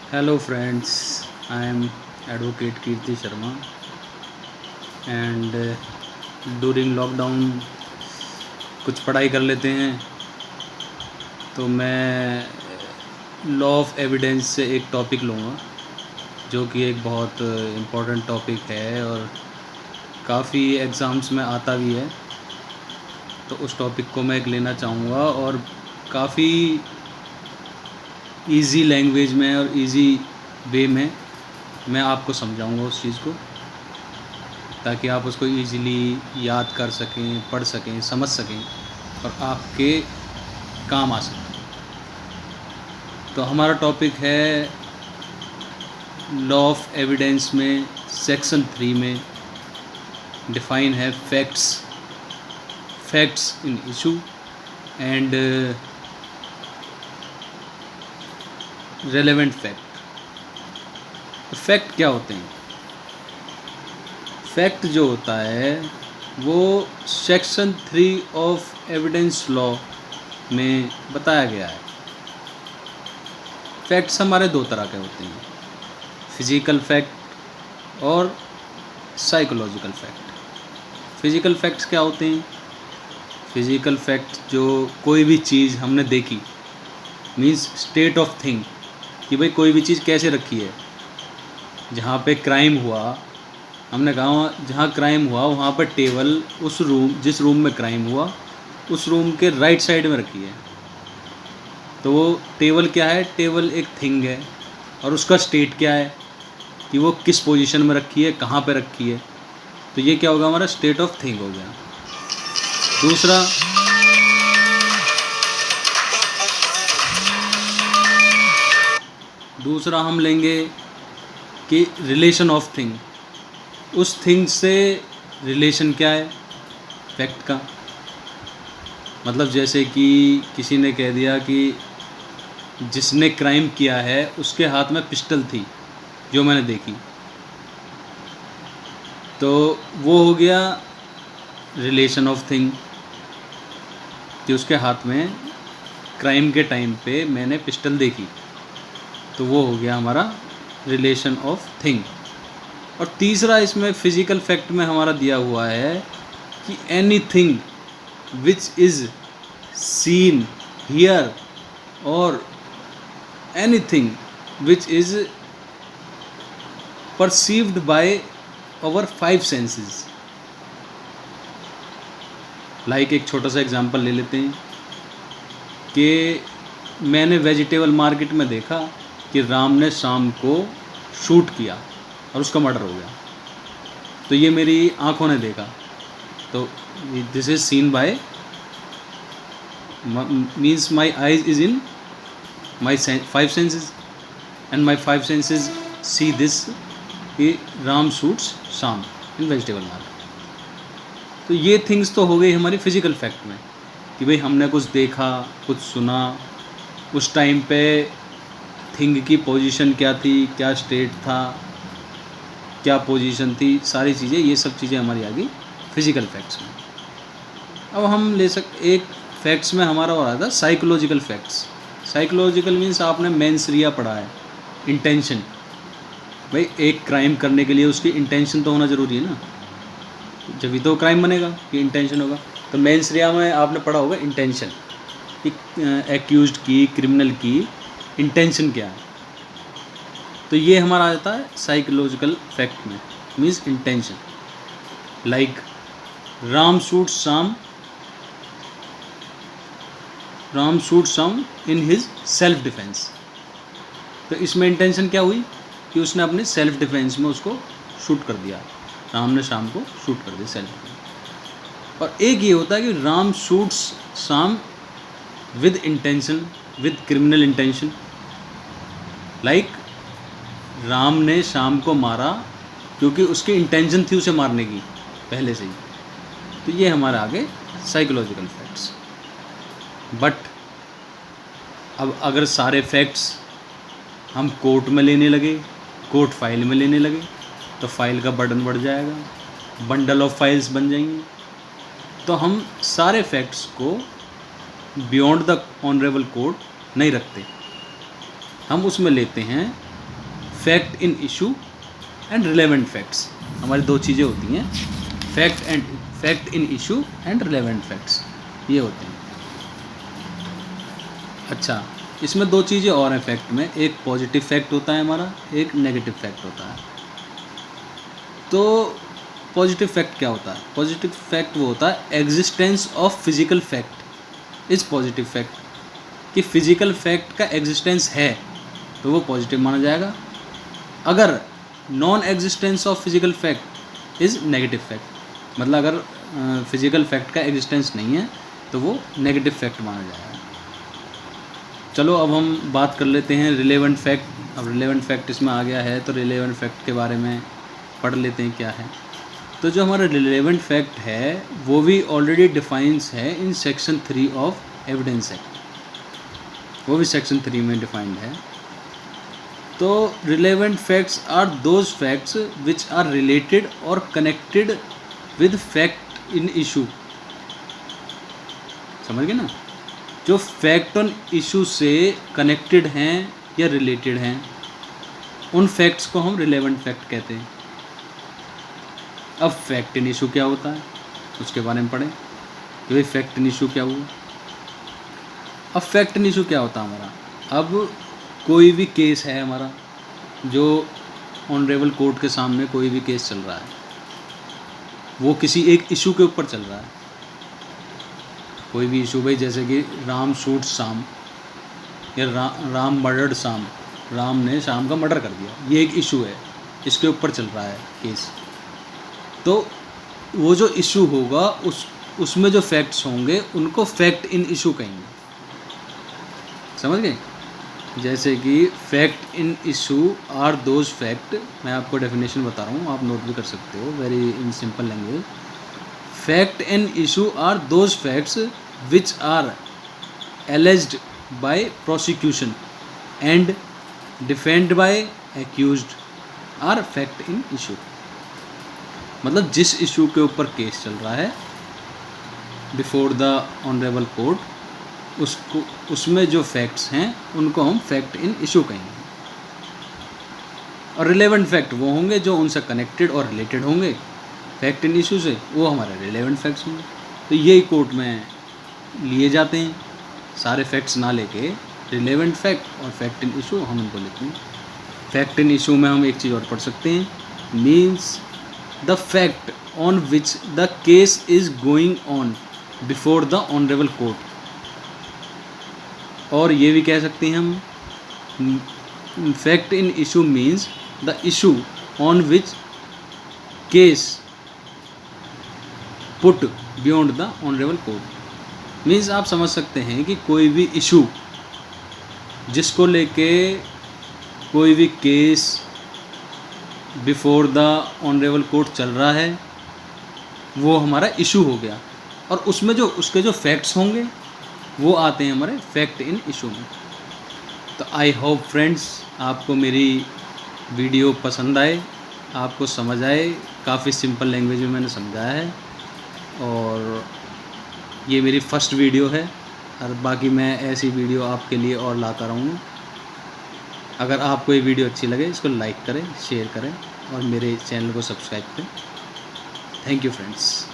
Hello friends, I am Advocate Kirti Sharma and during lockdown कुछ पढ़ाई कर लेते हैं तो मैं लॉ ऑफ एविडेंस से एक टॉपिक लूँगा जो कि एक बहुत इम्पोर्टेंट टॉपिक है और काफ़ी एग्ज़ाम्स में आता भी है। तो उस टॉपिक को मैं एक लेना चाहूँगा और काफ़ी इजी लैंग्वेज में और इजी वे में मैं आपको समझाऊंगा उस चीज़ को, ताकि आप उसको इजीली याद कर सकें, पढ़ सकें, समझ सकें और आपके काम आ सकें। तो हमारा टॉपिक है लॉ ऑफ एविडेंस में सेक्शन 3 में डिफ़ाइन है facts in issue and relevant fact क्या होते हैं। फैक्ट जो होता है वो सेक्शन 3 ऑफ एविडेंस लॉ में बताया गया है। फैक्ट्स हमारे दो तरह के होते हैं, फिज़िकल फैक्ट और साइकोलॉजिकल फैक्ट। फिज़िकल फैक्ट्स क्या होते हैं? फिज़िकल फैक्ट जो कोई भी चीज़ हमने देखी, मीन्स स्टेट ऑफ थिंग, कि भाई कोई भी चीज़ कैसे रखी है। जहाँ पे क्राइम हुआ, हमने कहा जहाँ क्राइम हुआ वहाँ पर टेबल उस रूम, जिस रूम में क्राइम हुआ उस रूम के राइट साइड में रखी है। तो वो टेबल क्या है? टेबल एक थिंग है और उसका स्टेट क्या है कि वो किस पोजीशन में रखी है, कहाँ पे रखी है। तो ये क्या होगा? हमारा स्टेट ऑफ थिंग हो गया। दूसरा हम लेंगे कि रिलेशन ऑफ थिंग। उस थिंग से रिलेशन क्या है फैक्ट का? मतलब जैसे कि किसी ने कह दिया कि जिसने क्राइम किया है उसके हाथ में पिस्टल थी जो मैंने देखी, तो वो हो गया रिलेशन ऑफ थिंग कि उसके हाथ में क्राइम के टाइम पे मैंने पिस्टल देखी। तो वो हो गया हमारा रिलेशन ऑफ थिंग। और तीसरा इसमें फिज़िकल फैक्ट में हमारा दिया हुआ है कि anything which is seen here और anything which is perceived by our 5 senses. Like एक छोटा सा एग्जांपल ले लेते हैं कि मैंने वेजिटेबल मार्केट में देखा कि राम ने शाम को शूट किया और उसका मर्डर हो गया। तो ये मेरी आँखों ने देखा, तो this is seen by, means my eyes is in my 5 senses and my 5 senses see this कि राम शूट्स शाम इन वेजिटेबल मार्केट। तो ये थिंग्स तो हो गई हमारी फिज़िकल फैक्ट में कि भाई हमने कुछ देखा, कुछ सुना, उस टाइम पे थिंग की पोजीशन क्या थी, क्या स्टेट था, क्या पोजीशन थी, सारी चीज़ें, ये सब चीज़ें हमारी आ गई फिज़िकल फैक्ट्स में। अब हम ले सकते एक फैक्ट्स में हमारा हो रहा था साइकोलॉजिकल फैक्ट्स। साइकोलॉजिकल मीन्स आपने मेंस रिया पढ़ा है, इंटेंशन। भाई एक क्राइम करने के लिए उसकी इंटेंशन तो होना ज़रूरी है ना, जब भी तो क्राइम बनेगा कि इंटेंशन होगा। तो मेंस रिया में आपने पढ़ा होगा इंटेंशन कि एक्यूज्ड की, क्रिमिनल की इंटेंशन क्या है। तो ये हमारा आ जाता है साइकोलॉजिकल फैक्ट में, means intention. Like Ram shoot some in his self defence. तो इसमें इंटेंशन क्या हुई कि उसने अपने सेल्फ डिफेंस में उसको शूट कर दिया, राम ने शाम को शूट कर दिया सेल्फ डिफेंस। और एक ये होता है कि राम शूट्स शाम with intention, with criminal intention. Like Ram ने शाम को मारा क्योंकि उसकी इंटेंशन थी उसे मारने की पहले से ही। तो ये हमारे आगे साइकोलॉजिकल फैक्ट्स। बट अब अगर सारे फैक्ट्स हम कोर्ट में लेने लगे, कोर्ट फाइल में लेने लगे, तो फाइल का बर्डन बढ़ जाएगा, बंडल ऑफ फाइल्स बन जाएंगी। तो हम सारे फैक्ट्स को बियॉन्ड द ऑनरेबल कोर्ट नहीं रखते, हम उसमें लेते हैं fact in issue and relevant facts, हमारी दो चीज़ें होती हैं, fact in issue and relevant facts, ये होते हैं। अच्छा, इसमें दो चीज़ें और हैं फैक्ट में, एक पॉजिटिव फैक्ट होता है हमारा, एक नेगेटिव फैक्ट होता है। तो पॉजिटिव फैक्ट क्या होता है? पॉजिटिव फैक्ट वो होता है existence of physical fact is positive fact, कि फिजिकल फैक्ट का एग्जिस्टेंस है तो वो पॉजिटिव माना जाएगा। अगर non existence of physical fact is negative fact, मतलब अगर फिजिकल फैक्ट का एग्जिस्टेंस नहीं है तो वो नेगेटिव फैक्ट माना जाएगा। चलो अब हम बात कर लेते हैं रिलेवेंट फैक्ट। अब रिलेवेंट फैक्ट इसमें आ गया है तो रिलेवेंट फैक्ट के बारे में पढ़ लेते हैं क्या है। तो जो हमारा रिलेवेंट फैक्ट है वो भी ऑलरेडी डिफाइंस है in section 3 of evidence act, वो भी सेक्शन 3 में डिफाइंड है। तो relevant facts are those facts which are related और connected with fact in issue. समझ गए ना? जो फैक्ट ऑन इशू से कनेक्टेड हैं या रिलेटेड हैं, उन फैक्ट्स को हम रिलेवेंट फैक्ट कहते हैं। अब फैक्ट इन इशू क्या होता है उसके बारे में पढ़ें कि भाई फैक्ट इन इशू क्या हुआ। अब फैक्ट इन इशू क्या होता है हमारा? अब कोई भी केस है हमारा, जो ऑनरेबल कोर्ट के सामने कोई भी केस चल रहा है, वो किसी एक इशू के ऊपर चल रहा है। कोई भी इशू, भाई जैसे कि राम शूट शाम या राम मर्डर्ड शाम, राम ने शाम का मर्डर कर दिया, ये एक इशू है, इसके ऊपर चल रहा है केस। तो वो जो इशू होगा उसमें जो फैक्ट्स होंगे उनको फैक्ट इन इशू कहेंगे। समझ गए? जैसे कि fact in issue are those fact, मैं आपको डेफिनेशन बता रहा हूँ, आप नोट भी कर सकते हो, very in simple language. Fact in issue are those facts which are alleged by prosecution and defend by accused are fact in issue. मतलब जिस इशू के ऊपर केस चल रहा है बिफोर द ऑनरेबल कोर्ट, उसमें जो फैक्ट्स हैं उनको हम फैक्ट इन इशू कहेंगे। और रिलेवेंट फैक्ट वो होंगे जो उनसे कनेक्टेड और रिलेटेड होंगे फैक्ट इन इशू से, वो हमारे रिलेवेंट फैक्ट्स होंगे। तो यही कोर्ट में लिए जाते हैं, सारे फैक्ट्स ना लेके रिलेवेंट फैक्ट और फैक्ट इन इशू हम उनको लेते हैं। फैक्ट इन इशू में हम एक चीज़ और पढ़ सकते हैं, means the fact on which the case is going on before the honourable court. और ये भी कह सकते हैं हम, fact in issue means the issue on which case put beyond the honourable court. Means आप समझ सकते हैं कि कोई भी इशू जिसको लेके कोई भी case before the honourable court चल रहा है वो हमारा इशू हो गया, और उसमें जो उसके जो फैक्ट्स होंगे वो आते हैं हमारे फैक्ट इन इशू में। तो आई होप फ्रेंड्स आपको मेरी वीडियो पसंद आए, आपको समझ आए, काफ़ी सिंपल लैंग्वेज में मैंने समझाया है। और ये मेरी फर्स्ट वीडियो है, और बाकी मैं ऐसी वीडियो आपके लिए और लाता रहूँगा। अगर आपको ये वीडियो अच्छी लगे इसको लाइक करें, शेयर करें और मेरे चैनल को सब्सक्राइब करें। Thank you friends.